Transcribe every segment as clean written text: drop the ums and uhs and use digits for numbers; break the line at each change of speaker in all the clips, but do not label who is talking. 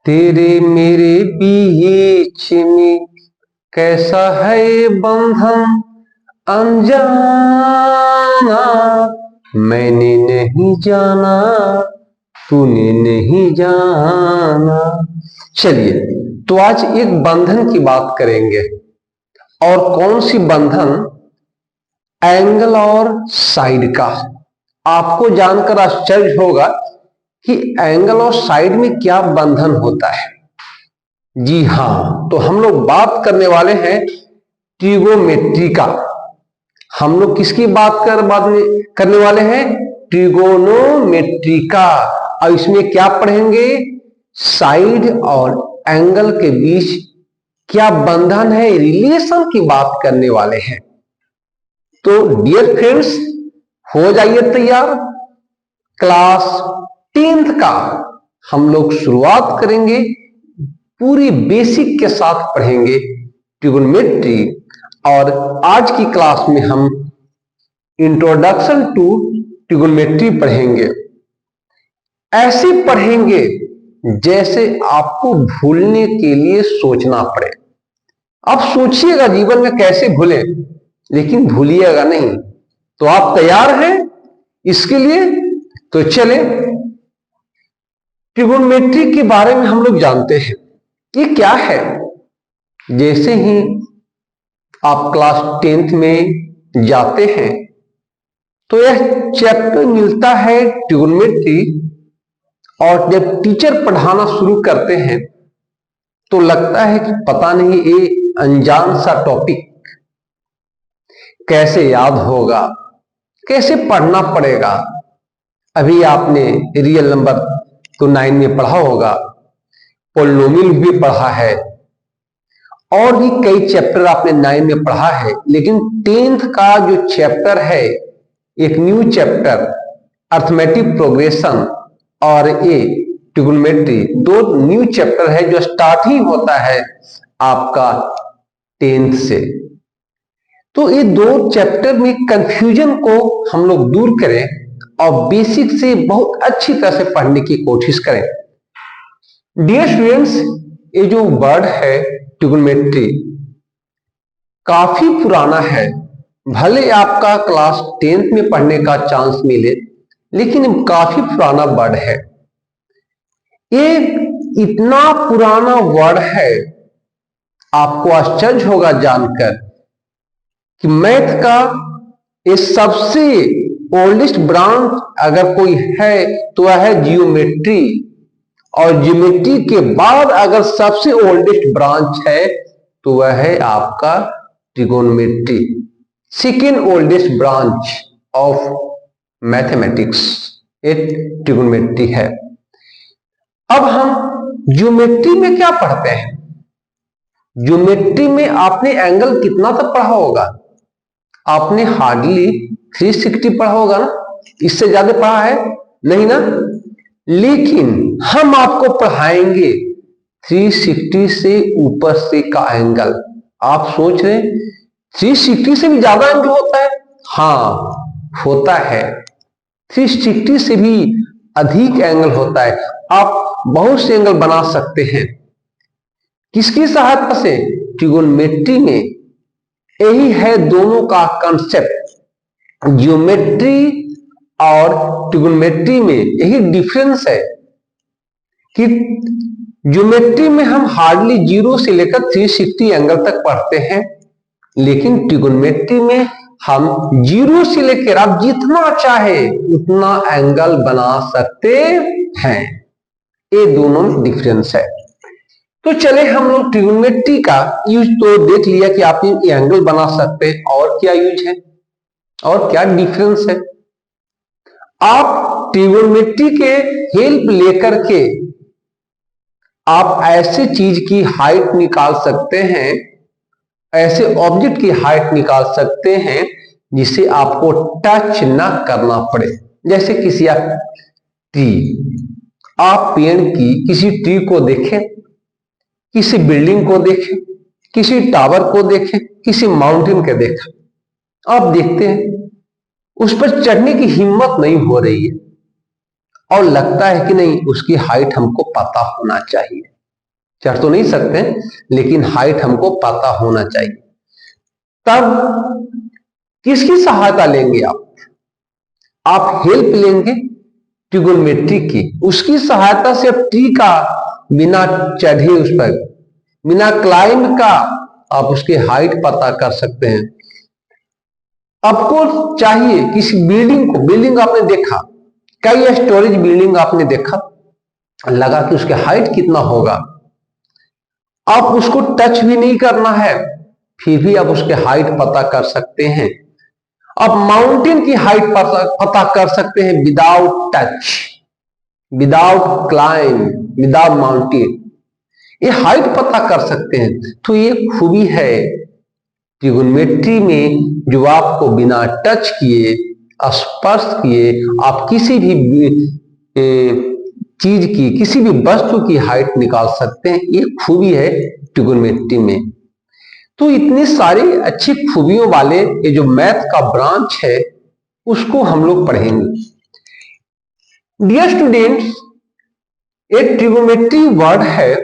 तेरे मेरे बीच में कैसा है ये बंधन अनजाना, मैंने नहीं जाना तूने नहीं जाना। चलिए, तो आज एक बंधन की बात करेंगे। और कौन सी बंधन? एंगल और साइड का। आपको जानकर आश्चर्य होगा कि एंगल और साइड में क्या बंधन होता है। जी हां, तो हम लोग बात करने वाले हैं ट्रिगोनोमेट्री का। हम लोग किसकी बात करने वाले हैं? ट्रिगोनोमेट्री का। और इसमें क्या पढ़ेंगे? साइड और एंगल के बीच क्या बंधन है, रिलेशन की बात करने वाले हैं। तो डियर फ्रेंड्स, हो जाइए तैयार। क्लास 10th का हम लोग शुरुआत करेंगे, पूरी बेसिक के साथ पढ़ेंगे ट्रिगोनोमेट्री। और आज की क्लास में हम इंट्रोडक्शन टू ट्रिगोनोमेट्री पढ़ेंगे। ऐसे पढ़ेंगे जैसे आपको भूलने के लिए सोचना पड़े। आप सोचिएगा जीवन में कैसे भूलें, लेकिन भूलिएगा नहीं। तो आप तैयार हैं इसके लिए? तो चले, ट्रिगोनोमेट्री के बारे में हम लोग जानते हैं ये क्या है। जैसे ही आप क्लास 10th में जाते हैं तो यह चैप्टर मिलता है ट्रिगोनोमेट्री। और जब टीचर पढ़ाना शुरू करते हैं तो लगता है कि पता नहीं ये अनजान सा टॉपिक कैसे याद होगा, कैसे पढ़ना पड़ेगा। अभी आपने रियल नंबर तो 9 में पढ़ा होगा, पोलिनोमियल भी पढ़ा है, और भी कई चैप्टर आपने 9 में पढ़ा है। लेकिन 10th का जो चैप्टर है, एक न्यू चैप्टर अर्थमेटिक प्रोग्रेशन और ये ट्रिगोनोमेट्री, दो न्यू चैप्टर है जो स्टार्ट ही होता है आपका 10th से। तो ये दो चैप्टर में कंफ्यूजन को हम लोग दूर करें और बेसिक से बहुत अच्छी तरह से पढ़ने की कोशिश करें। डियर स्टूडेंट्स, ये जो वर्ड है ट्रिगोनोमेट्री काफी पुराना है। भले आपका क्लास 10th में पढ़ने का चांस मिले, लेकिन काफी पुराना वर्ड है। ये इतना पुराना वर्ड है, आपको आश्चर्य होगा जानकर कि मैथ का ये सबसे ओल्डेस्ट ब्रांच अगर कोई है तो वह है जियोमेट्री। और जियोमेट्री के बाद अगर सबसे ओल्डेस्ट ब्रांच है तो वह है आपका trigonometry. Second oldest branch of mathematics ये ट्रिगोनोमेट्री है। अब हम ज्योमेट्री में क्या पढ़ते हैं? ज्योमेट्री में आपने एंगल कितना तक पढ़ा होगा? आपने हार्डली 360 पढ़ा होगा ना, इससे ज्यादा पढ़ा है नहीं ना। लेकिन हम आपको पढ़ाएंगे 360 से ऊपर से का एंगल। आप सोच रहे 360 से भी ज्यादा एंगल होता है? हाँ, होता है। 360 से भी अधिक एंगल होता है। आप बहुत से एंगल बना सकते हैं। किसकी सहायता से? ट्रिगोनोमेट्री में। यही है दोनों का कंसेप्ट। ज्योमेट्री और ट्रिगोनोमेट्री में यही डिफरेंस है कि ज्योमेट्री में हम हार्डली 0 से लेकर 360 एंगल तक पढ़ते हैं, लेकिन ट्रिगोनोमेट्री में हम 0 से लेकर आप जितना चाहे उतना एंगल बना सकते हैं। ये दोनों में डिफरेंस है। तो चले, हम लोग ट्रिगोनोमेट्री का यूज तो देख लिया कि आप ये एंगल बना सकते हैं, और क्या यूज है और क्या डिफरेंस है। आप ट्रिगोनोमेट्री के हेल्प लेकर के आप ऐसे चीज की हाइट निकाल सकते हैं, ऐसे ऑब्जेक्ट की हाइट निकाल सकते हैं जिसे आपको टच ना करना पड़े। जैसे किसी ट्री, आप पेड़ की किसी ट्री को देखें, किसी बिल्डिंग को देखें, किसी टावर को देखें, किसी माउंटेन को देखें, आप देखते हैं उस पर चढ़ने की हिम्मत नहीं हो रही है और लगता है कि नहीं, उसकी हाइट हमको पता होना चाहिए। चढ़ तो नहीं सकते, लेकिन हाइट हमको पता होना चाहिए। तब किसकी सहायता लेंगे आप हेल्प लेंगे ट्रिगोनोमेट्री की। उसकी सहायता से आप ट्री का बिना चढ़े उस पर, बिना क्लाइंब का आप उसकी हाइट पता कर सकते हैं। आपको चाहिए किसी बिल्डिंग को, बिल्डिंग आपने देखा, कई स्टोरेज बिल्डिंग आपने देखा, लगा कि उसकी हाइट कितना होगा, आप उसको टच भी नहीं करना है, फिर भी आप उसके हाइट पता कर सकते हैं। आप माउंटेन की हाइट पता कर सकते हैं without touch, without climb, without mountain, ये हाइट पता कर सकते हैं। तो ये खूबी है ट्रिगोनोमेट्री में, जो आपको बिना टच किए, स्पर्श किए, आप किसी भी चीज की, किसी भी वस्तु की हाइट निकाल सकते हैं। ये खूबी है ट्रिगोनोमेट्री में। तो इतनी सारी अच्छी खूबियों वाले ये जो मैथ का ब्रांच है, उसको हम लोग पढ़ेंगे। डियर स्टूडेंट्स, ये ट्रिगोनोमेट्री वर्ड है,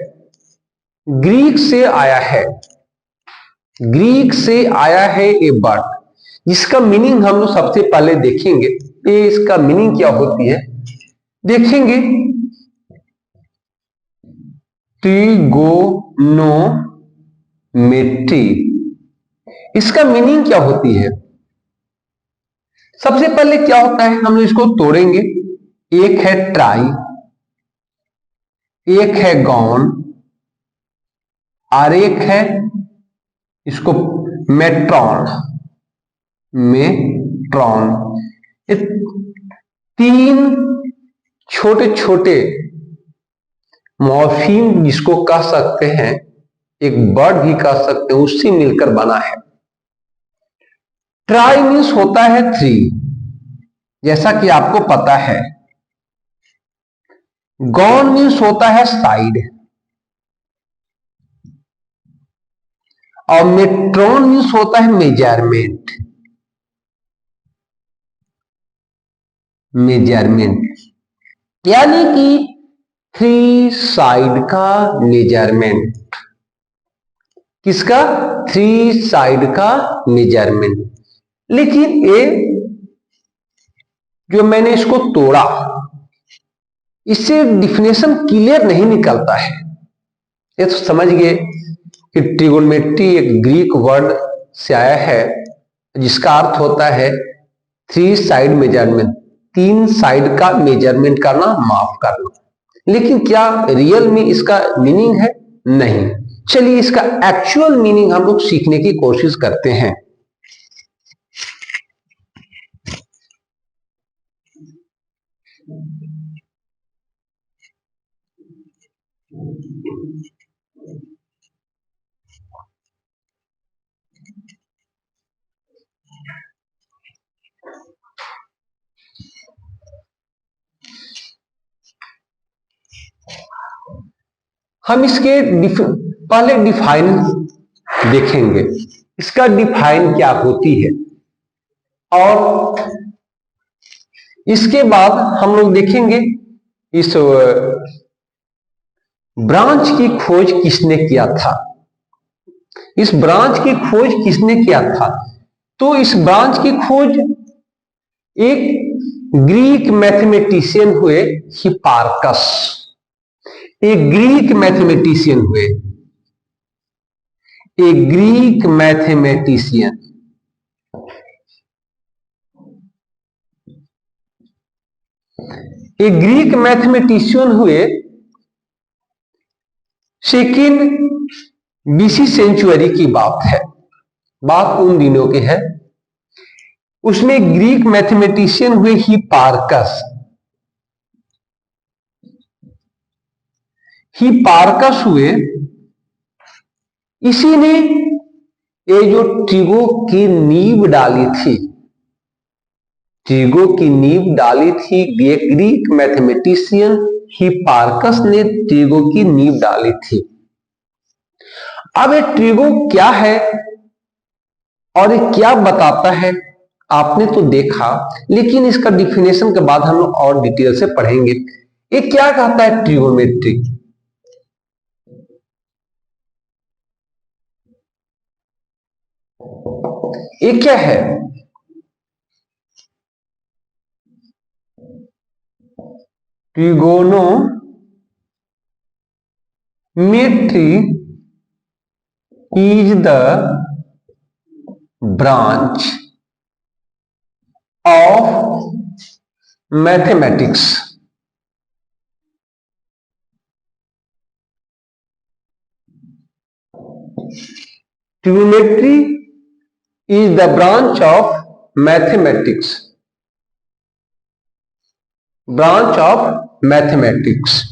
ग्रीक से आया है, ग्रीक से आया है ये वर्ड, जिसका मीनिंग हम लोग सबसे पहले देखेंगे। ये इसका मीनिंग क्या होती है देखेंगे। ट्रिगोनोमेट्री, इसका मीनिंग क्या होती है? सबसे पहले क्या होता है, हम लोग इसको तोड़ेंगे। एक है ट्राई, एक है गॉन, और एक है इसको मेट्रॉन, मेट्रॉन। ये तीन छोटे छोटे मॉर्फीम जिसको कह सकते हैं, एक वर्ड भी कह सकते हैं, उससे मिलकर बना है। ट्राई मीन्स होता है 3, जैसा कि आपको पता है। गॉन मीन्स होता है साइड, और मेट्रॉन मीन्स होता है मेजरमेंट, मेजरमेंट, यानी कि 3 साइड का मेजरमेंट। किसका? 3 साइड का मेजरमेंट। लेकिन ये जो मैंने इसको तोड़ा, इससे डिफिनेशन क्लियर नहीं निकलता है। ये तो समझ गए कि ट्रिगोनोमेट्री एक ग्रीक वर्ड से आया है, जिसका अर्थ होता है 3 साइड मेजरमेंट, 3 साइड का मेजरमेंट करना, माफ करना। लेकिन क्या रियल में इसका मीनिंग है? नहीं। चलिए इसका एक्चुअल मीनिंग हम लोग सीखने की कोशिश करते हैं। हम इसके पहले डिफाइन देखेंगे, इसका डिफाइन क्या होती है, और इसके बाद हम लोग देखेंगे इस ब्रांच की खोज किसने किया था, इस ब्रांच की खोज किसने किया था। तो इस ब्रांच की खोज एक ग्रीक मैथमेटिशियन हुए, हिपार्कस, एक ग्रीक मैथमेटिशियन हुए, एक ग्रीक मैथमेटिशियन, एक ग्रीक मैथमेटिशियन हुए सेकेंड बीसी सेंचुरी की बात है, बात उन दिनों की है। उसमें ग्रीक मैथमेटिशियन हुए हिपार्कस, हिपार्कस हुए, इसी ने ये जो ट्रिगो की नींव डाली थी, ट्रिगो की नींव डाली थी ग्रीक मैथमेटिशियन हिपार्कस ने ट्रिगो की नींव डाली थी। अब ये ट्रिगो क्या है और ये क्या बताता है, आपने तो देखा, लेकिन इसका डिफिनेशन के बाद हम लोग और डिटेल से पढ़ेंगे। ये क्या कहता है ट्रिगोनोमेट्री? ये क्या है? Trigonometry is the branch of mathematics. Trigonometry is the branch of mathematics. Branch of mathematics.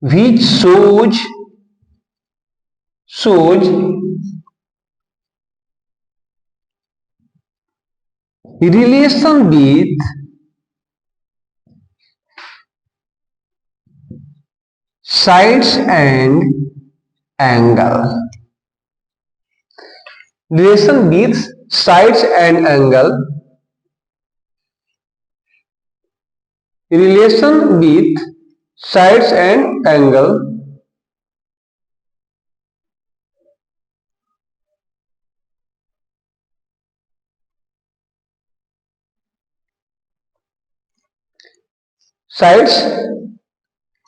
Which shows relation with sides and angle. Relation with sides and angle. Relation with sides and angle. Sides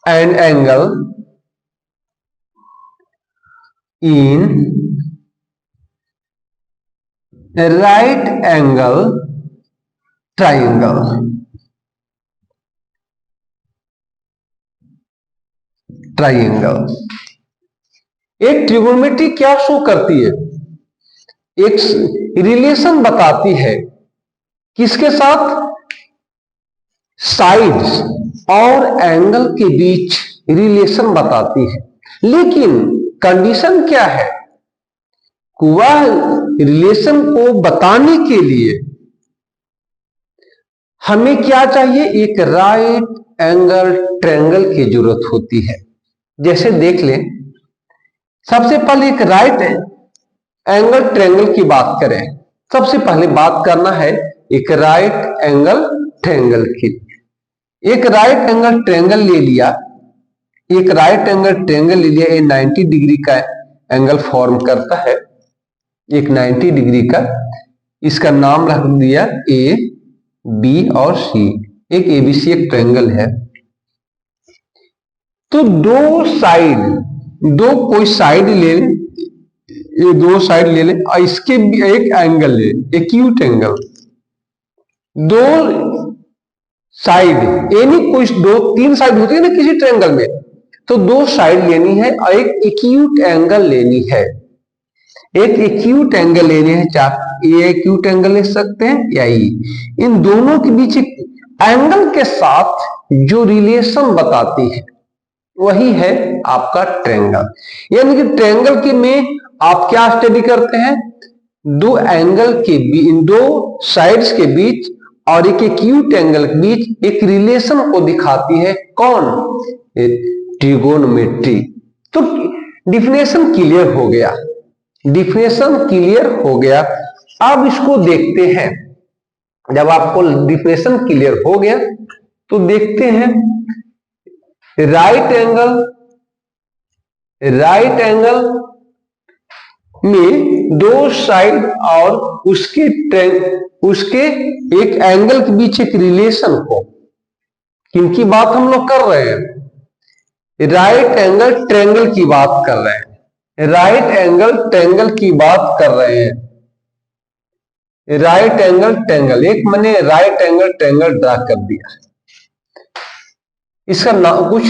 and angle in a right angle triangle. एक trigonometry क्या show करती है? एक relation बताती है किसके साथ? Sides और एंगल के बीच रिलेशन बताती है, लेकिन कंडीशन क्या है? वह रिलेशन को बताने के लिए हमें क्या चाहिए? एक राइट एंगल ट्रायंगल की जरूरत होती है। जैसे देख लें, सबसे पहले एक राइट एंगल ट्रायंगल की बात करें। सबसे पहले बात करना है एक राइट एंगल ट्रायंगल की। एक राइट एंगल ट्रायंगल ले लिया, एक राइट एंगल ट्रायंगल ले लिया, ये 90 डिग्री का एंगल फॉर्म करता है, एक 90 डिग्री का। इसका नाम रख दिया ए, बी और सी। एक एबीसी एक ट्रायंगल है। तो दो कोई साइड ले ले, ये दो साइड ले ले और इसके एक एंगल ले, एक्यूट एंगल। दो साइड यानी कोई दो तीन साइड होती है ना किसी ट्रायंगल में, तो दो साइड लेनी है और एक एक्यूट एंगल लेनी है। एक एक्यूट एंगल लेनी है, चाहे ये एक्यूट एंगल ले सकते हैं या ये। इन दोनों के बीच एंगल के साथ जो रिलेशन बताती है वही है आपका ट्रायंगल। यानी कि ट्रायंगल के में आप क्या स्टडी करते हैं? दो एंगल के बीच, दो साइड्स के बीच और एक एक्यूट एंगल के बीच एक रिलेशन को दिखाती है। कौन? ट्रिगोनोमेट्री। तो डिफिनेशन क्लियर हो गया, डिफिनेशन क्लियर हो गया। अब इसको देखते हैं। जब आपको डिफिनेशन क्लियर हो गया तो देखते हैं राइट एंगल में दो साइड और उसके एक एंगल के बीच एक रिलेशन को, किनकी बात हम लोग कर रहे हैं? राइट एंगल ट्रायंगल की बात कर रहे हैं। राइट एंगल ट्रायंगल की बात कर रहे हैं। राइट एंगल ट्रायंगल, एक मैंने राइट एंगल ट्रायंगल ड्रा कर दिया। इसका नाम कुछ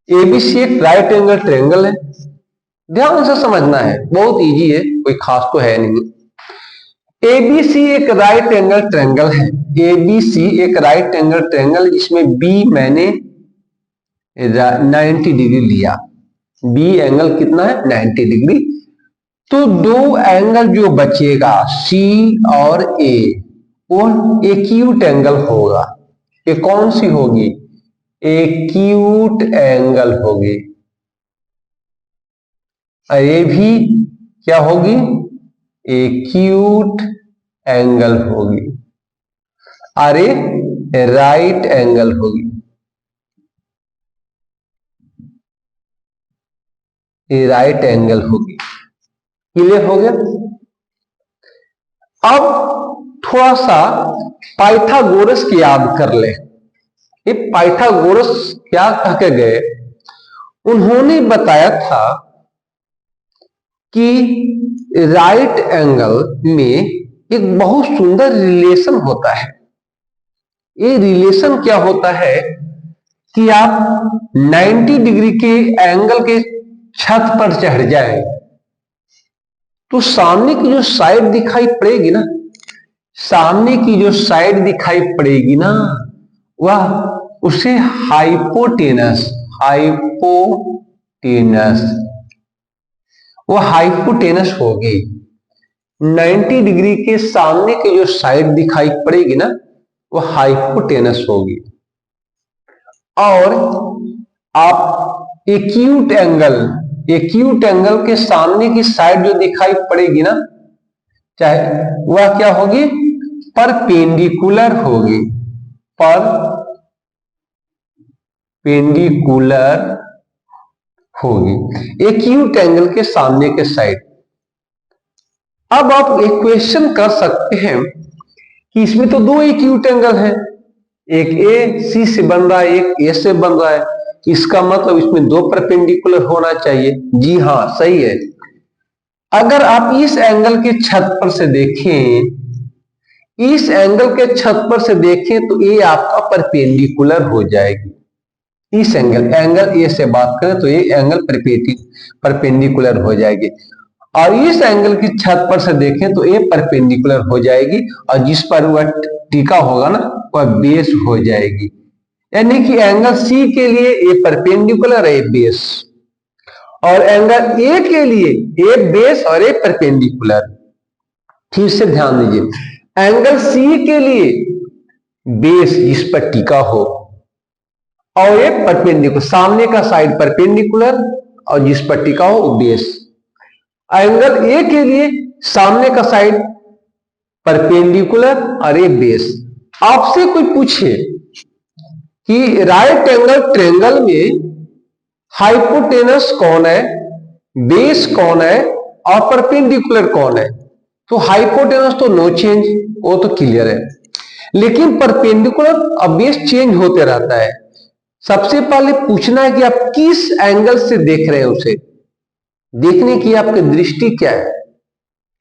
एबीसी एक राइट एंगल ट्रायंगल है। ध्यान से समझना है, बहुत इजी है, कोई खास तो है नहीं। एबीसी एक राइट एंगल ट्रायंगल है। एबीसी एक राइट एंगल ट्रायंगल, जिसमें बी मैंने 90 डिग्री लिया। बी एंगल कितना है? 90 डिग्री। तो दो एंगल जो बचेगा सी और ए, वो एक्यूट एंगल होगा। ये कौन सी होगी? एक्यूट एंगल होगी। ये भी क्या होगी? एक्यूट एंगल होगी। अरे राइट एंगल होगी। ये राइट एंगल होगी। क्लियर हो गया? अब थोड़ा सा पाइथागोरस की याद कर ले। ये पाइथागोरस क्या कह के गए? उन्होंने बताया था कि राइट एंगल में एक बहुत सुंदर रिलेशन होता है। ये रिलेशन क्या होता है कि आप 90 डिग्री के एंगल के छत पर चढ़ जाए तो सामने की जो साइड दिखाई पड़ेगी ना, सामने की जो साइड दिखाई पड़ेगी ना, वह उसे हाइपोटेनस, हाइपोटेनस, वो हाइपोटेनस होगी। 90 डिग्री के सामने की जो साइड दिखाई पड़ेगी ना, वो हाइपोटेनस होगी। और आप एक्यूट एंगल, एक्यूट एंगल के सामने की साइड जो दिखाई पड़ेगी ना, चाहे वह क्या होगी? परपेंडिकुलर होगी। परपेंडिकुलर होगी एक्यूट एंगल के सामने के साइड। अब आप एक क्वेश्चन कर सकते हैं कि इसमें तो दो एक्यूट एंगल है, एक ए सी से बन रहा है, एक ए से बन रहा है, इसका मतलब इसमें दो परपेंडिकुलर होना चाहिए। जी हां, सही है। अगर आप इस एंगल के छत पर से देखें, इस एंगल के छत पर से देखें तो ये आपका परपेंडिकुलर हो जाएगी। इस एंगल, एंगल ए से बात करें तो ये एंगल परपेंडिकुलर हो जाएगी। और इस एंगल की छत पर से देखें तो ये परपेंडिकुलर हो जाएगी, और जिस पर वह टिका होगा ना, वह बेस हो जाएगी। यानी कि एंगल सी के लिए ये परपेंडिकुलर है, बेस, और एंगल ए के लिए ए बेस और ए परपेंडिकुलर। फिर से ध्यान दीजिए, एंगल सी के लिए बेस जिस पर टिका हो, और ये परपेंडिकुलर, सामने का साइड परपेंडिकुलर और जिस पर टिका हो वो बेस। एंगल ए के लिए सामने का साइड परपेंडिकुलर और ए बेस। आपसे कोई पूछे कि राइट एंगल ट्रायंगल में हाइपोटेनस कौन है, बेस कौन है और परपेंडिकुलर कौन है, तो हाइपोटेनस तो नो चेंज, वो तो क्लियर है। लेकिन परपेंडिकुलर और बेस चेंज होते रहता है। सबसे पहले पूछना है कि आप किस एंगल से देख रहे हैं, उसे देखने की आपकी दृष्टि क्या है,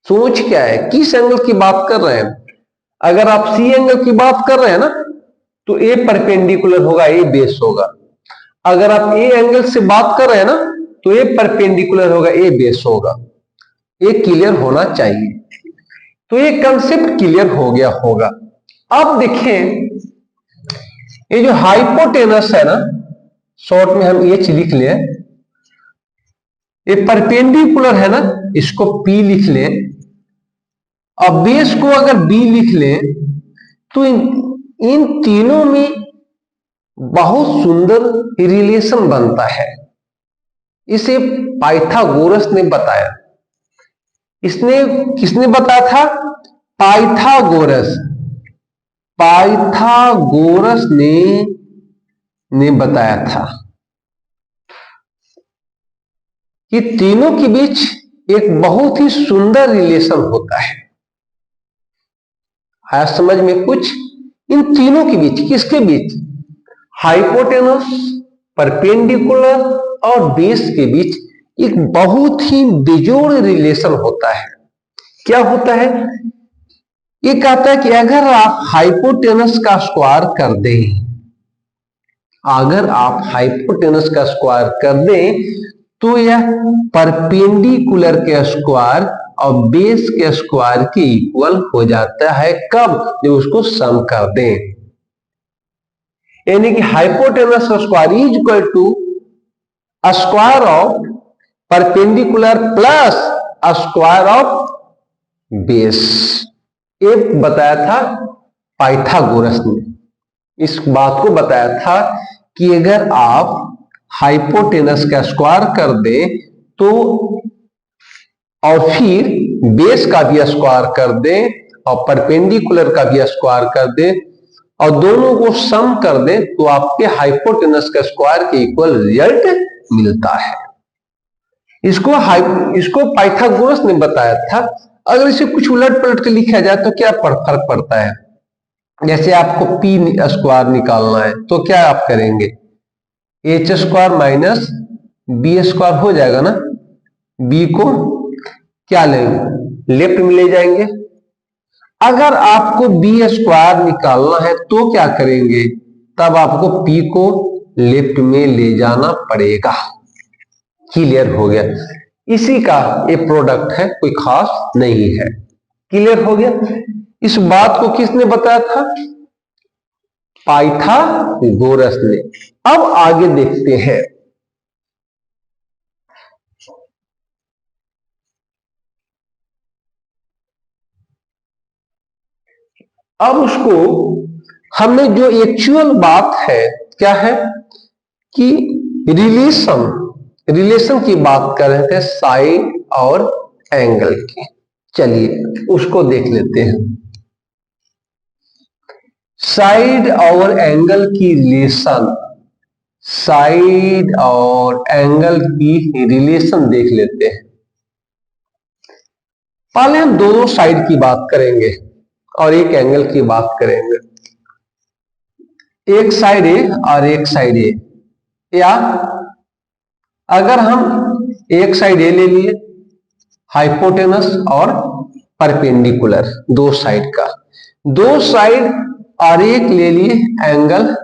सोच क्या है, किस एंगल की बात कर रहे हैं। अगर आप सी एंगल की बात कर रहे हैं ना, तो ए परपेंडिकुलर होगा, ए बेस होगा। अगर आप ए एंगल से बात कर रहे हैं ना, तो ए परपेंडिकुलर होगा, ए बेस होगा। ये क्लियर होना चाहिए। तो ये कंसेप्ट क्लियर हो गया होगा। अब देखें, ये जो हाइपोटेनस है ना, शॉर्ट में हम एच लिख लें, ये परपेंडिकुलर है ना, इसको P लिख लें, और बेस को अगर B लिख लें, तो इन तीनों में बहुत सुंदर रिलेशन बनता है। इसे पाइथागोरस ने बताया। इसने किसने बताया था? पाइथागोरस, पाइथागोरस ने बताया था कि तीनों के बीच एक बहुत ही सुंदर रिलेशन होता है। आया समझ में कुछ? इन तीनों के बीच, किसके बीच? हाइपोटेनस, परपेंडिकुलर और बेस के बीच एक बहुत ही बेजोड़ रिलेशन होता है। क्या होता है? ये कहता है कि अगर आप हाइपोटेनस का स्क्वायर कर दें, अगर आप हाइपोटेनस का स्क्वायर कर दें, तो यह परपेंडिकुलर के स्क्वायर और बेस के स्क्वायर के इक्वल हो जाता है। कब? जब उसको सम कर दें। यानी कि hypotenuse square is equal to square of perpendicular plus square of base. ये बताया था पाइथागोरस ने। इस बात को बताया था कि अगर आप हाइपोटेनस का स्क्वायर कर दे तो और फिर बेस का भी स्क्वायर कर दें और परपेंडिकुलर का भी स्क्वायर कर दें और दोनों को सम कर दें तो आपके हाइपोटेनस का स्क्वायर के इक्वल रिजल्ट मिलता है। इसको पाइथागोरस ने बताया था। अगर इसे कुछ उलट पलट के लिखा जाए तो क्या फर्क पड़ता है? जैसे आपको पी स्क्वायर निकालना है तो क्या आप करेंगे? H square minus B square हो जाएगा ना। बी को क्या लेंगे? लेफ्ट में ले जाएंगे। अगर आपको बी स्क्वायर निकालना है तो क्या करेंगे? तब आपको पी को लेफ्ट में ले जाना पड़ेगा। क्लियर हो गया? इसी का ये प्रोडक्ट है, कोई खास नहीं है। क्लियर हो गया? इस बात को किसने बताया था? पाइथागोरस ने। अब आगे देखते हैं। अब उसको हमने जो एक्चुअल बात है क्या है कि रिलेशन की बात कर रहे थे साइड और एंगल की। चलिए उसको देख लेते हैं। साइड और एंगल की रिलेशन, साइड और एंगल की रिलेशन देख लेते हैं। पहले हम दोनों साइड की बात करेंगे और एक एंगल की बात करेंगे। एक साइड ए और एक साइड ए, या अगर हम एक साइड ए ले लिए हाइपोटेनस और परपेंडिकुलर दो साइड का, दो साइड और एक ले लिए एंगल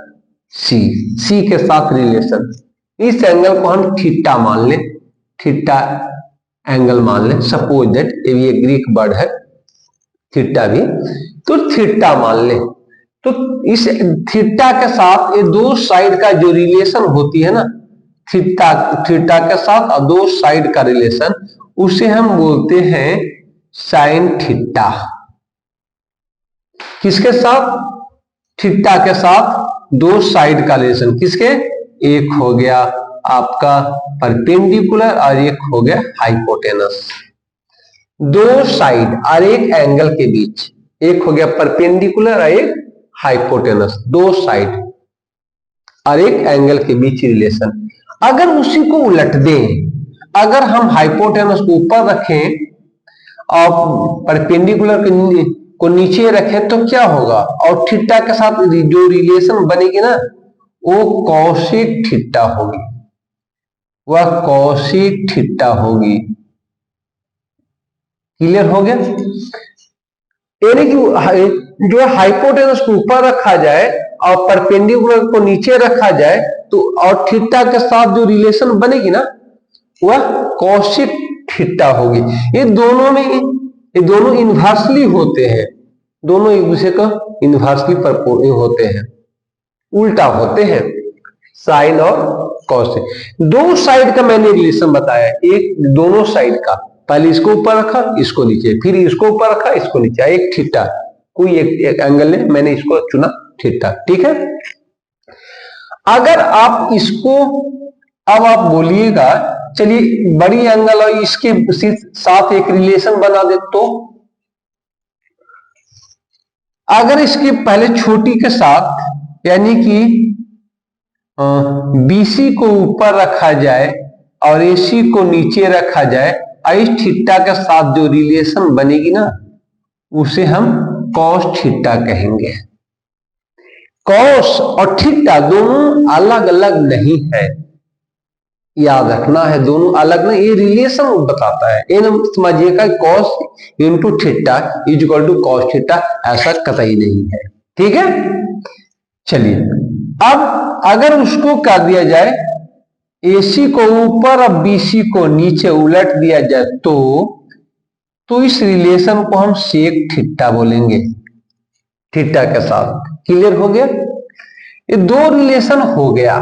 सी, सी के साथ रिलेशन। इस एंगल को हम थीटा मान लें, थीटा एंगल मान लें। सपोज दैट ये ग्रीक वर्ड है थीटा भी, तो थीटा मान लें। तो इस थीटा के साथ ये दो साइड का जो रिलेशन होती है ना, थीटा के साथ और दो साइड का रिलेशन, उसे हम बोलते हैं साइन थीटा। किसके साथ? थीटा के साथ दो साइड का रिलेशन। किसके? एक हो गया आपका परपेंडिकुलर और एक हो गया हाइपोटेनस। दो साइड और एक एंगल के बीच, एक हो गया परपेंडिकुलर और एक हाइपोटेनस, दो साइड और एक एंगल के बीच रिलेशन। अगर उसी को उलट दें, अगर हम हाइपोटेनस को ऊपर रखें और परपेंडिकुलर को नीचे रखें तो क्या होगा? और थीटा के साथ जो रिलेशन बनेगी ना, वो कॉसेक थीटा होगी, वह कॉसेक थीटा होगी। क्लियर हो गया? यानी कि जो हाइपोटेनस को ऊपर रखा जाए और परपेंडिकुलर को नीचे रखा जाए तो और थीटा के साथ जो रिलेशन बनेगी ना, वह कॉसेक थीटा होगी। ये दोनों इनवर्सली होते हैं, दोनों एक दूसरे का इनवर्सली होते हैं, उल्टा होते हैं, साइन और कॉसेक। दो साइड का मैंने रिलेशन बताया, एक दोनों साइड का, पहले इसको ऊपर रखा इसको नीचे, फिर इसको ऊपर रखा इसको नीचे, एक थीटा, कोई एक एंगल है, मैंने इसको चुना थीटा। ठीक है? अगर आप इसको, अब आप बोलिएगा चलिए बड़ी एंगल और इसके साथ एक रिलेशन बना दे, तो अगर इसके पहले छोटी के साथ यानी कि बीसी को ऊपर रखा जाए और एसी को नीचे रखा जाए, इस थीटा के साथ जो रिलेशन बनेगी ना, उसे हम कॉस थीटा कहेंगे। कॉस और थीटा दोनों अलग अलग नहीं है, याद रखना है, दोनों अलग नहीं, ये रिलेशन बताता है। ये समझिएगा cos into theta is equal to cos theta, ऐसा कतई नहीं है। ठीक है? चलिए अब अगर उसको कर दिया जाए, एसी को ऊपर और बीसी को नीचे उलट दिया जाए तो इस रिलेशन को हम सेक थीटा बोलेंगे, थीटा के साथ। क्लियर हो गया? ये दो रिलेशन हो गया,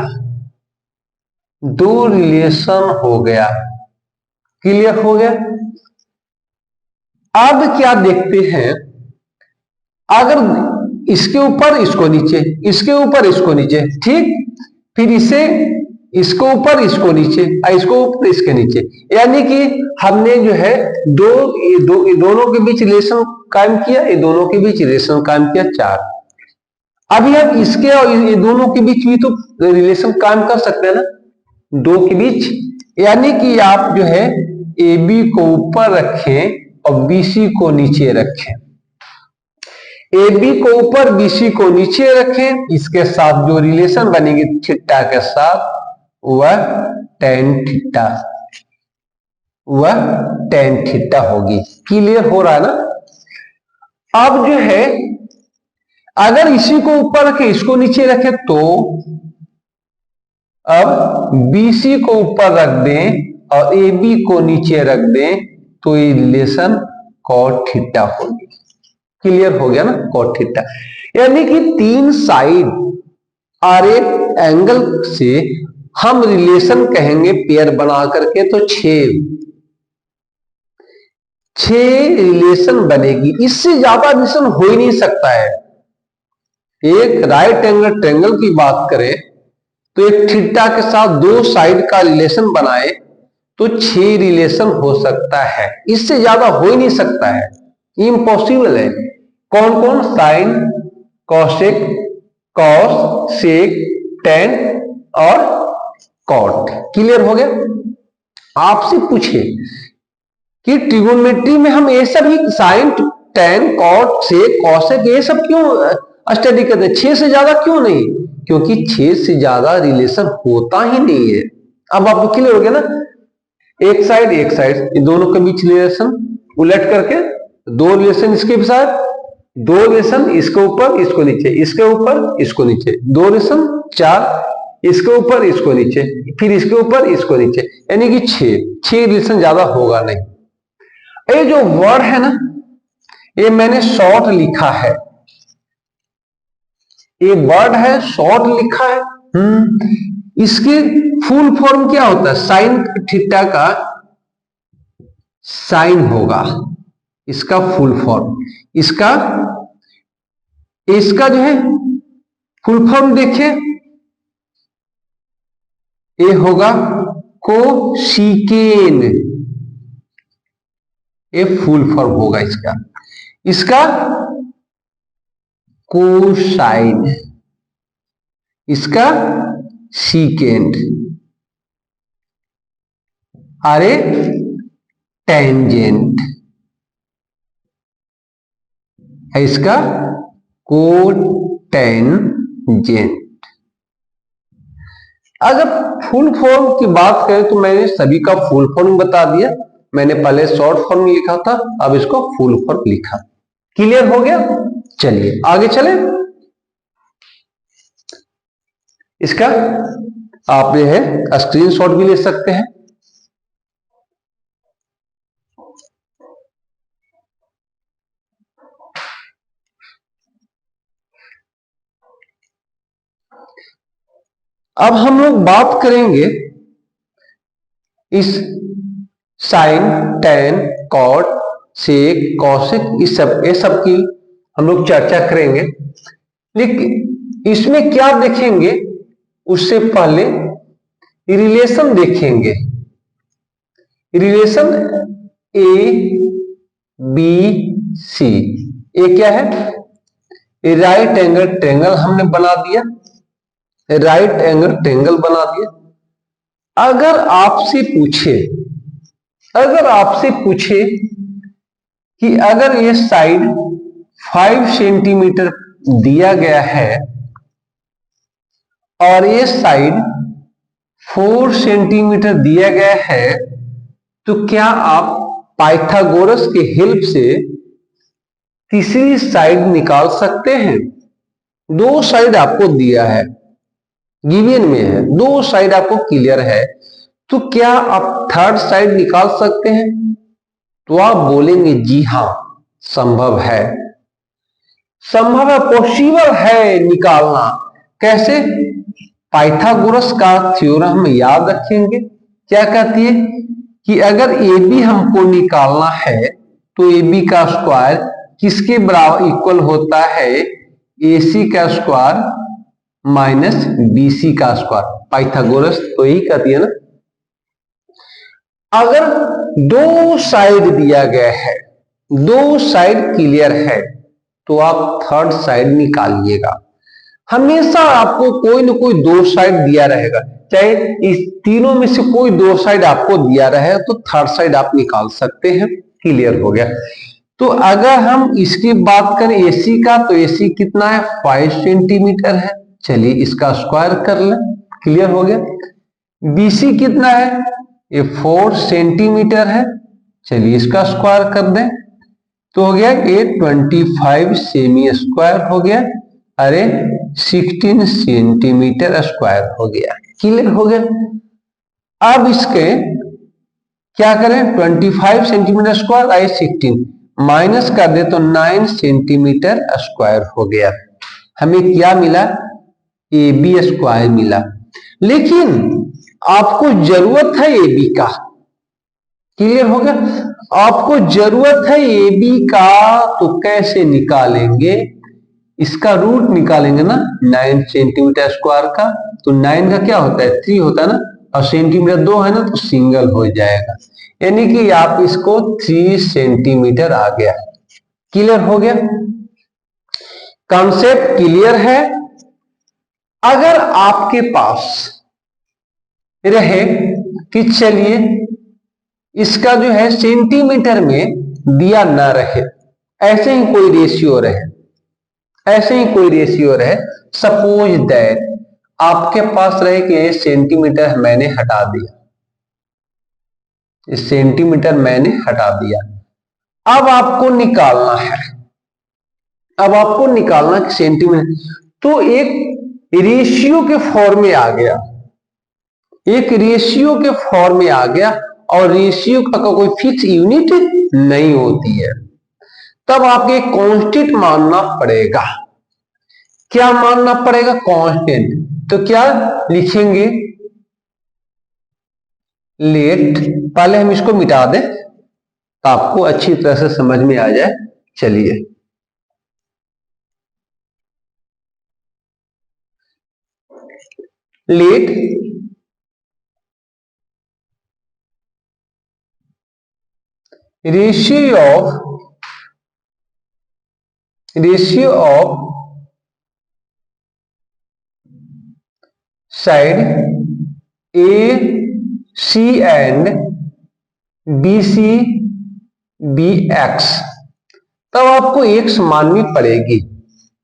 दो रिलेशन हो गया। क्लियर हो गया? अब क्या देखते हैं, अगर इसके ऊपर इसको नीचे, इसके ऊपर इसको नीचे, ठीक, फिर इसे इसको ऊपर इसको नीचे, इसको ऊपर इसके नीचे, यानी कि हमने जो है ये दोनों के बीच रिलेशन कायम किया, ये दोनों के बीच रिलेशन कायम किया 4। अभी हम इसके और ये दोनों के बीच भी तो रिलेशन कायम कर सकते हैं ना, 2 के बीच, यानी कि आप जो है ए बी को ऊपर रखें और बीसी को नीचे रखें। ए बी को ऊपर बीसी को नीचे रखें, इसके साथ जो रिलेशन बनेगी थीटा के साथ वह tan थीटा, वह tan थीटा होगी। क्लियर हो रहा है ना। अब जो है अगर इसी को ऊपर रखें इसको नीचे रखें तो अब बीसी को ऊपर रख दें और ए बी को नीचे रख दें तो ये रिलेशन cot थीटा होगी। क्लियर हो गया ना, cot थीटा, यानी कि 3 साइड और एक एंगल से हम रिलेशन कहेंगे पेयर बना करके तो 6 रिलेशन बनेगी, इससे ज्यादा रिलेशन हो ही नहीं सकता है। एक राइट एंगल ट्रायंगल की बात करें तो एक थीटा के साथ 2 साइड का रिलेशन बनाए तो 6 रिलेशन हो सकता है, इससे ज्यादा हो ही नहीं सकता है, इम्पॉसिबल है। कौन कौन? साइन, कॉसेक, कॉस, सेक, टेन और कॉट। क्लियर हो गया। आपसे पूछे कि ट्रिगोनोमेट्री में हम ये सब ही साइन, टेन, कॉट, सेक, कॉसेक ये सब क्यों स्टडी करते हैं, 6 से ज्यादा क्यों नहीं? क्योंकि 6 से ज्यादा रिलेशन होता ही नहीं है। अब आपको क्लियर हो गया ना, एक साइड ये दोनों के बीच रिलेशन उलट करके 2 रिलेशन इसके साथ, 2 रिलेशन इसके ऊपर इसको नीचे, इसके ऊपर इसको नीचे, 2 रिलेशन 4 इसके ऊपर इसको नीचे, फिर इसके ऊपर इसको नीचे, यानी कि 6 रिलेशन ज्यादा होगा नहीं। ये जो वर्ड है ना, ये मैंने शॉर्ट लिखा है, ये वर्ड है शॉर्ट लिखा है। इसकी फुल फॉर्म क्या होता है? साइन थीटा का साइन होगा इसका फुल फॉर्म, इसका जो है फुल फॉर्म देखिए, ये होगा कोसिकेन, ये फुल फॉर्म होगा इसका कोसाइन, इसका सीकेंड, अरे टेंजेंट, इसका कोटेंजेंट। अगर फुल फॉर्म की बात करें तो मैंने सभी का फुल फॉर्म बता दिया, मैंने पहले शॉर्ट फॉर्म लिखा था, अब इसको फुल फॉर्म लिखा। क्लियर हो गया। चलिए आगे चले। इसका आप जो है स्क्रीनशॉट भी ले सकते हैं। अब हम लोग बात करेंगे इस साइन, टेन, कॉट, सेक, कॉसेक, ये सब की हम लोग चर्चा करेंगे। लेकिन इसमें क्या देखेंगे, उससे पहले रिलेशन देखेंगे। रिलेशन ए बी सी, ये क्या है? राइट एंगल ट्रायंगल हमने बना दिया, राइट एंगल ट्रायंगल बना दिया। अगर आपसे पूछे कि अगर ये साइड 5 सेंटीमीटर दिया गया है और ये साइड 4 सेंटीमीटर दिया गया है, तो क्या आप पाइथागोरस के हेल्प से तीसरी साइड निकाल सकते हैं? 2 साइड आपको दिया है, गिवन में है, 2 साइड आपको क्लियर है, तो क्या आप थर्ड साइड निकाल सकते हैं? तो आप बोलेंगे जी हां, संभव है, पॉसिबल है निकालना। कैसे? पाइथागोरस का थ्योरम याद रखेंगे, क्या कहती है कि अगर ए बी हमको निकालना है तो ए बी का स्क्वायर किसके बराबर इक्वल होता है? ए सी का स्क्वायर माइनस BC का स्क्वायर। पाइथागोरस तो यही कहती है ना। अगर दो साइड दिया गया है, दो साइड क्लियर है, तो आप थर्ड साइड निकालिएगा। हमेशा आपको कोई ना कोई दो साइड दिया रहेगा, चाहे इस तीनों में से कोई दो साइड आपको दिया रहे तो थर्ड साइड आप निकाल सकते हैं। क्लियर हो गया। तो अगर हम इसकी बात करें AC का, तो AC कितना है, 5 सेंटीमीटर है। चलिए इसका स्क्वायर कर लें। क्लियर हो गया। BC कितना है, ये 4 सेंटीमीटर है। चलिए इसका स्क्वायर कर दें तो हो गया ये 25 सेमी स्क्वायर हो गया। अरे 16 सेंटीमीटर स्क्वायर हो गया। क्लियर हो गया। अब इसके क्या करें, 25 सेंटीमीटर स्क्वायर आई 16 माइनस कर दे तो 9 सेंटीमीटर स्क्वायर हो गया। हमें क्या मिला, AB स्क्वायर मिला। लेकिन आपको जरूरत है AB का। क्लियर हो गया। आपको जरूरत है AB का, तो कैसे निकालेंगे, इसका रूट निकालेंगे ना 9 सेंटीमीटर स्क्वायर का। तो 9 का क्या होता है, 3 होता है ना, और सेंटीमीटर 2 है ना, तो सिंगल हो जाएगा। यानी कि आप इसको 3 सेंटीमीटर आ गया। क्लियर हो गया। कॉन्सेप्ट क्लियर है। अगर आपके पास रहे कि चलिए इसका जो है सेंटीमीटर में दिया ना रहे, ऐसे ही कोई रेशियो रहे, ऐसे ही कोई रेशियो रहे, सपोज दैट आपके पास रहे कि ये सेंटीमीटर मैंने हटा दिया, इस सेंटीमीटर मैंने हटा दिया। अब आपको निकालना है, अब आपको निकालना कि सेंटीमीटर, तो एक रेशियो के फॉर्म में आ गया, एक रेशियो के फॉर्म में आ गया, और रेशियो का कोई फिक्स यूनिट नहीं होती है। तब आपको एक कांस्टेंट मानना पड़ेगा। क्या मानना पड़ेगा, कांस्टेंट। तो क्या लिखेंगे, लेट, पहले हम इसको मिटा दें तो आपको अच्छी तरह से समझ में आ जाए। चलिए let ratio of side AC and BC BX, तब आपको x माननी पड़ेगी।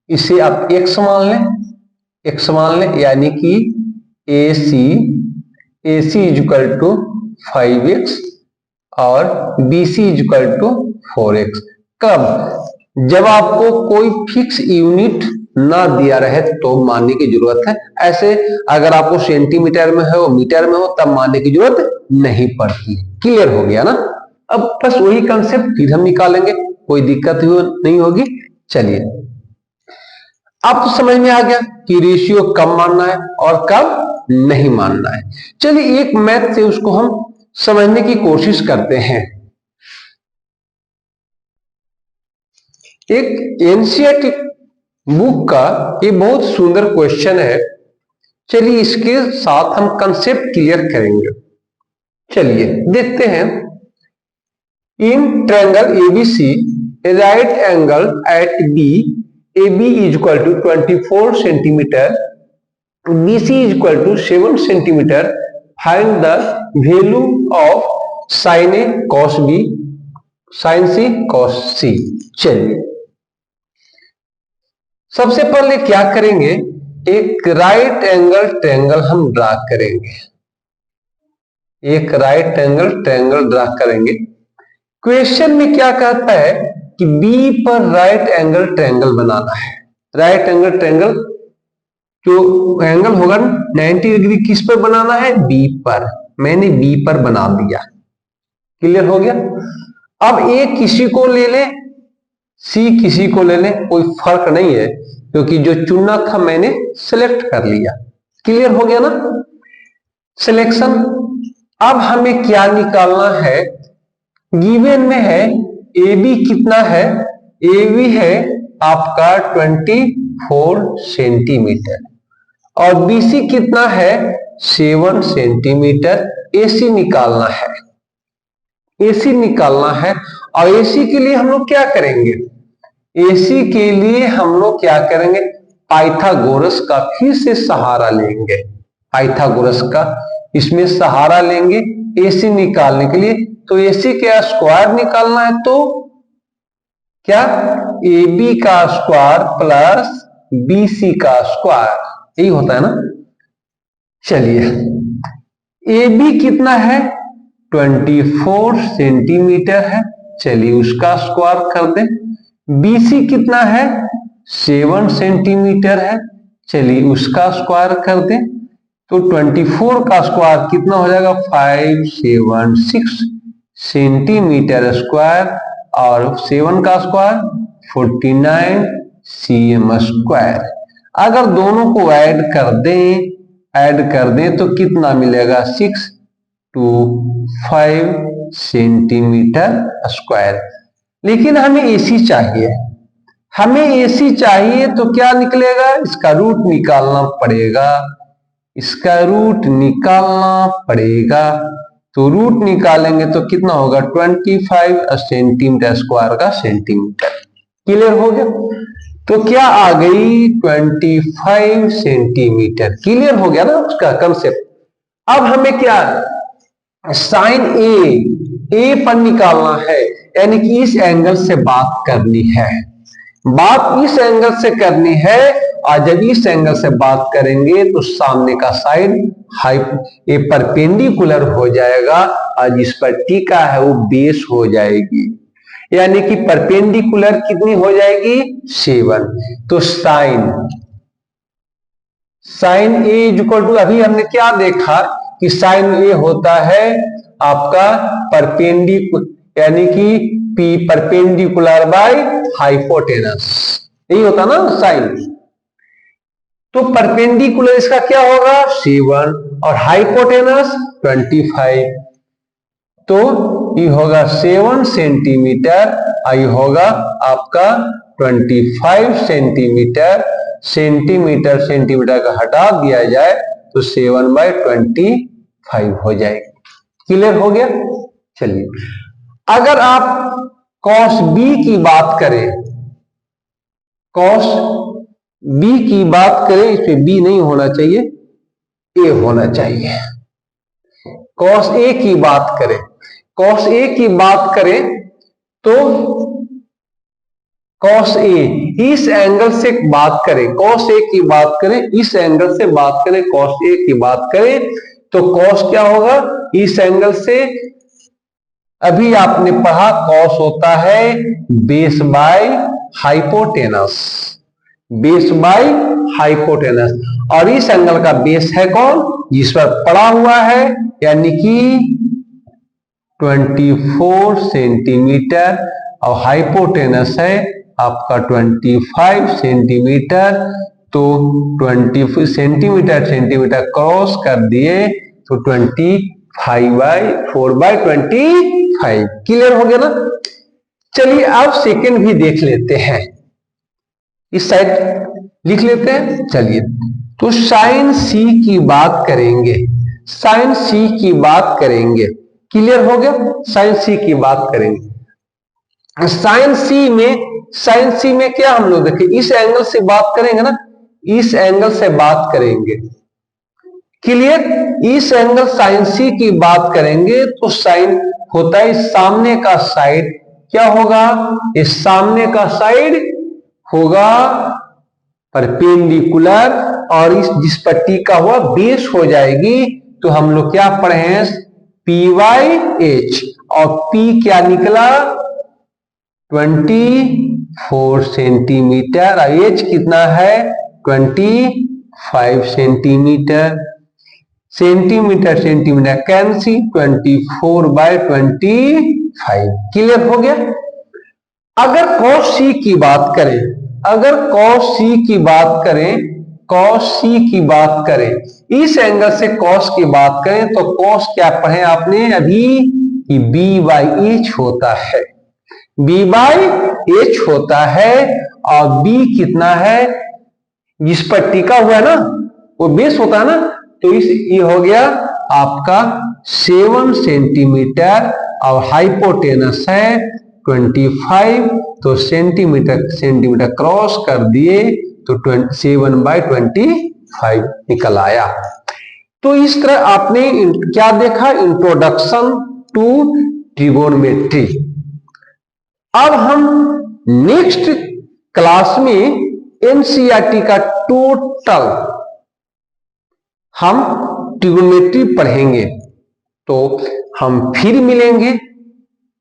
इसे आप x मान लें, x मान लें, यानी कि AC इक्वल टू 5x और BC इक्वल टू 4x। कब, जब आपको कोई फिक्स यूनिट ना दिया रहे तो मानने की जरूरत है। ऐसे अगर आपको सेंटीमीटर में हो, मीटर में हो, तब मानने की जरूरत नहीं पड़ती। क्लियर हो गया ना। अब बस वही कंसेप्ट फिर हम निकालेंगे, कोई दिक्कत नहीं होगी। चलिए अब तो समझ में आ गया कि रेशियो कब मानना है और कब नहीं मानना है। चलिए एक मैथ से उसको हम समझने की कोशिश करते हैं। एक एनसीईआरटी बुक का ये बहुत सुंदर क्वेश्चन है। चलिए इसके साथ हम कंसेप्ट क्लियर करेंगे। चलिए देखते हैं। In triangle ABC right angle at B, AB is equal to 24 centimetre, BC is equal to 7 centimetre, find the value of sin A cos B sin C cos C। चलिए सबसे पहले क्या करेंगे, एक राइट एंगल ट्रायंगल हम draw करेंगे, एक right angle triangle draw करेंगे। क्वेश्चन में क्या कहता है कि B पर राइट एंगल ट्रायंगल बनाना है। राइट एंगल ट्रायंगल जो एंगल होगा 90 डिग्री किस पर बनाना है, B पर। मैंने B पर बना दिया। क्लियर हो गया। अब A किसी को ले ले, C किसी को ले ले, कोई फर्क नहीं है, क्योंकि जो चुनना था मैंने सिलेक्ट कर लिया। क्लियर हो गया ना, सिलेक्शन। अब हमें क्या निकालना है, गिवन में है AB कितना है, AB है आपका 24 सेंटीमीटर। और बीसी कितना है 7 सेंटीमीटर। एसी निकालना है, एसी निकालना है। और एसी के लिए हम लोग क्या करेंगे, एसी के लिए हम लोग क्या करेंगे, पाइथागोरस का फिर से सहारा लेंगे। पाइथागोरस का इसमें सहारा लेंगे एसी निकालने के लिए। तो एसी का स्क्वायर निकालना है तो क्या, ए बी का स्क्वायर प्लस बी सी का स्क्वायर, यही होता है ना। चलिए ए बी कितना है 24 सेंटीमीटर है, चलिए उसका स्क्वायर कर दें। बीसी कितना है 7 सेंटीमीटर है, चलिए उसका स्क्वायर कर दें। तो 24 का स्क्वायर कितना हो जाएगा 576 सेंटीमीटर स्क्वायर, और 7 का स्क्वायर 49 cm स्क्वायर। अगर दोनों को ऐड कर दें तो कितना मिलेगा 625 सेंटीमीटर स्क्वायर। लेकिन हमें एसी चाहिए, हमें एसी चाहिए तो क्या निकलेगा, इसका रूट निकालना पड़ेगा, इसका रूट निकालना पड़ेगा। तो रूट निकालेंगे तो कितना होगा 25 सेंटीमीटर स्क्वायर का सेंटीमीटर। क्लियर हो गया। तो क्या आ गई 25 सेंटीमीटर। क्लियर हो गया ना उसका कंसेप्ट। अब हमें क्या साइन ए पर निकालना है, यानी कि इस एंगल से बात करनी है, बात इस एंगल से करनी है। और जब इस एंगल से बात करेंगे तो सामने का साइड ये परपेंडिकुलर हो जाएगा, और जिस पर टीका है वो बेस हो जाएगी, यानी कि परपेंडिकुलर कितनी हो जाएगी 7। तो साइन ए इक्वल टू, अभी हमने क्या देखा कि साइन ए होता है आपका परपेंडिकुलर, यानी कि पी परपेंडिकुलर बाय हाइपोटेनस, यही होता ना साइन। तो परपेंडिकुलर इसका क्या होगा 7 और हाइपोटेनस 25। तो ये होगा 7 सेंटीमीटर, ये होगा आपका 25 सेंटीमीटर। सेंटीमीटर का हटा दिया जाए तो 7/25 हो जाएगी। क्लियर हो गया। चलिए अगर आप कॉस बी की बात करें, कॉस बी की बात करें, इसमें बी नहीं होना चाहिए, ए होना चाहिए। कॉस ए की बात करें, कॉस ए की बात करें तो कॉस ए इस एंगल से बात करें, कॉस ए की बात करें, इस एंगल से बात करें, कॉस ए की बात करें तो कॉस क्या होगा इस एंगल से। अभी आपने पढ़ा कॉस होता है base by hypotenuse, base by hypotenuse, और इस एंगल का बेस है कौन, जिस पर पड़ा हुआ है, यानी कि 24 सेंटीमीटर, और हाइपोटेनस है आपका 25 सेंटीमीटर। तो 20 सेंटीमीटर क्रॉस कर दिए तो 25/4/25। क्लियर हो गया ना। चलिए अब सेकंड भी देख लेते हैं, इस साइड लिख लेते हैं। चलिए तो साइन सी की बात करेंगे, साइन सी की बात करेंगे। क्लियर हो गया। साइन सी की बात करेंगे। साइन सी में क्या हम लोग देखें, इस एंगल से बात करेंगे ना, इस एंगल से बात करेंगे। क्लियर। इस एंगल साइन सी की बात करेंगे तो साइन होता है सामने का साइड, क्या होगा इस सामने का साइड होगा परपेंडिकुलर, और इस जिस पर टीका हुआ बेस हो जाएगी। तो हम लोग क्या पढ़े हैं P/H, और P क्या निकला 24 सेंटीमीटर, और H कितना है 25 सेंटीमीटर। सेंटीमीटर कैंसी 24/25। क्लियर हो गया। अगर cos C की बात करें, अगर cos C की बात करें, cos C की बात करें, इस एंगल से cos की बात करें तो cos क्या पढ़े आपने अभी कि B/H होता है, B/H होता है। और B कितना है जिस पर टिका हुआ है ना, वो बेस होता है ना, तो ये हो गया आपका 7 सेंटीमीटर और हाइपोटेनस है 25, तो सेंटीमीटर क्रॉस कर दिए तो 7/25 निकल आया। तो इस तरह आपने क्या देखा, इंट्रोडक्शन टू ट्रिगोनोमेट्री। अब हम नेक्स्ट क्लास में एनसीईआरटी का टोटल हम ट्रिगोनोमेट्री पढ़ेंगे। तो हम फिर मिलेंगे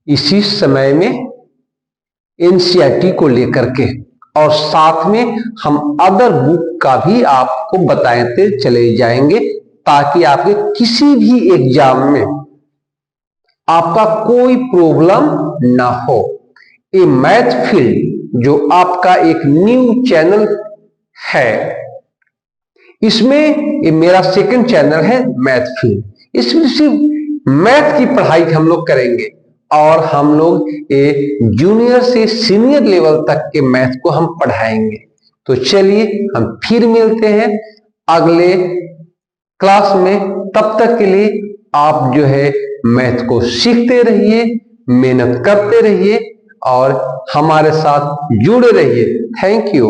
इसी समय में एनसीईआरटी को लेकर के, और साथ में हम अदर बुक का भी आपको बताते चले जाएंगे, ताकि आपके किसी भी एग्जाम में आपका कोई प्रॉब्लम ना हो। ये मैथ फील्ड जो आपका एक न्यू चैनल है, इसमें ये मेरा सेकंड चैनल है मैथ फील्ड, इसमें सिर्फ मैथ की पढ़ाई हम लोग करेंगे, और हम लोग ये जूनियर से सीनियर लेवल तक के मैथ को हम पढ़ाएंगे। तो चलिए हम फिर मिलते हैं अगले क्लास में। तब तक के लिए आप जो है मैथ को सीखते रहिए, मेहनत करते रहिए और हमारे साथ जुड़े रहिए। Thank you.